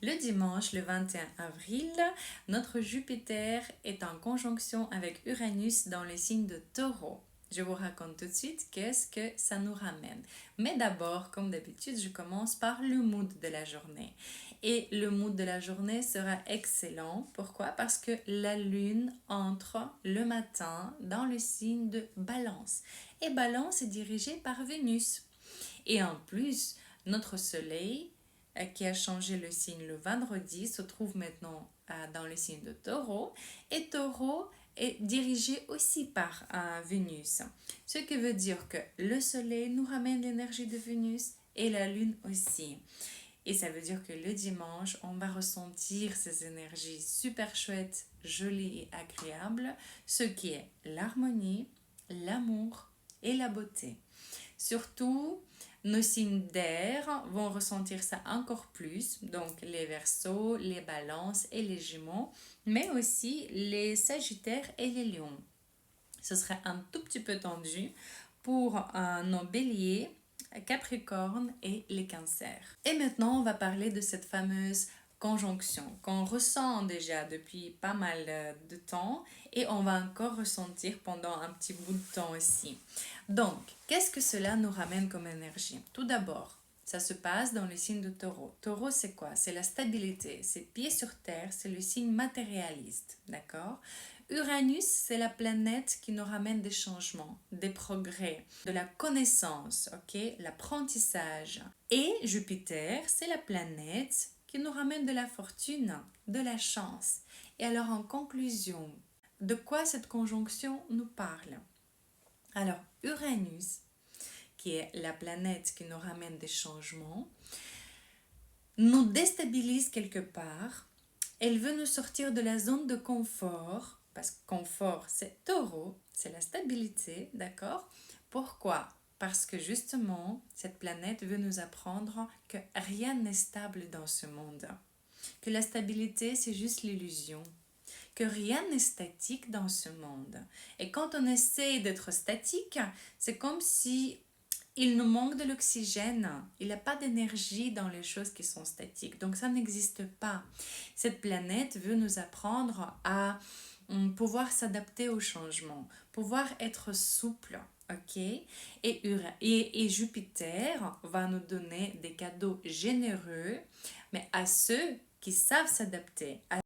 Le dimanche, le 21 avril, notre Jupiter est en conjonction avec Uranus dans le signe de Taureau. Je vous raconte tout de suite qu'est-ce que ça nous ramène. Mais d'abord, comme d'habitude, je commence par le mood de la journée. Et le mood de la journée sera excellent. Pourquoi? Parce que la lune entre le matin dans le signe de Balance. Et Balance est dirigé par Vénus. Et en plus, notre soleil, qui a changé le signe le vendredi, se trouve maintenant dans le signe de Taureau. Et Taureau est dirigé aussi par Vénus. Ce qui veut dire que le soleil nous ramène l'énergie de Vénus et la lune aussi. Et ça veut dire que le dimanche, on va ressentir ces énergies super chouettes, jolies et agréables, ce qui est l'harmonie, l'amour et la beauté. Surtout, nos signes d'air vont ressentir ça encore plus, donc les Verseaux, les Balances et les Gémeaux, mais aussi les Sagittaires et les Lions. Ce serait un tout petit peu tendu pour nos Béliers, Capricorne et les Cancers. Et maintenant, on va parler de cette fameuse conjonction qu'on ressent déjà depuis pas mal de temps et on va encore ressentir pendant un petit bout de temps aussi. Donc, qu'est-ce que cela nous ramène comme énergie? Tout d'abord, ça se passe dans le signe de Taureau. Taureau, c'est quoi? C'est la stabilité, c'est pied sur terre, c'est le signe matérialiste, d'accord? Uranus, c'est la planète qui nous ramène des changements, des progrès, de la connaissance, ok, l'apprentissage. Et Jupiter, c'est la planète qui nous ramène de la fortune, de la chance. Et alors, en conclusion, de quoi cette conjonction nous parle? Alors, Uranus, qui est la planète qui nous ramène des changements, nous déstabilise quelque part. Elle veut nous sortir de la zone de confort, parce que confort, c'est Taureau, c'est la stabilité, d'accord? Pourquoi? Parce que justement, cette planète veut nous apprendre que rien n'est stable dans ce monde, que la stabilité, c'est juste l'illusion, que rien n'est statique dans ce monde. Et quand on essaie d'être statique, c'est comme si il nous manque de l'oxygène, il n'y a pas d'énergie dans les choses qui sont statiques, donc ça n'existe pas. Cette planète veut nous apprendre à pouvoir s'adapter au changement, pouvoir être souple, ok? Et Jupiter va nous donner des cadeaux généreux, mais à ceux qui savent s'adapter,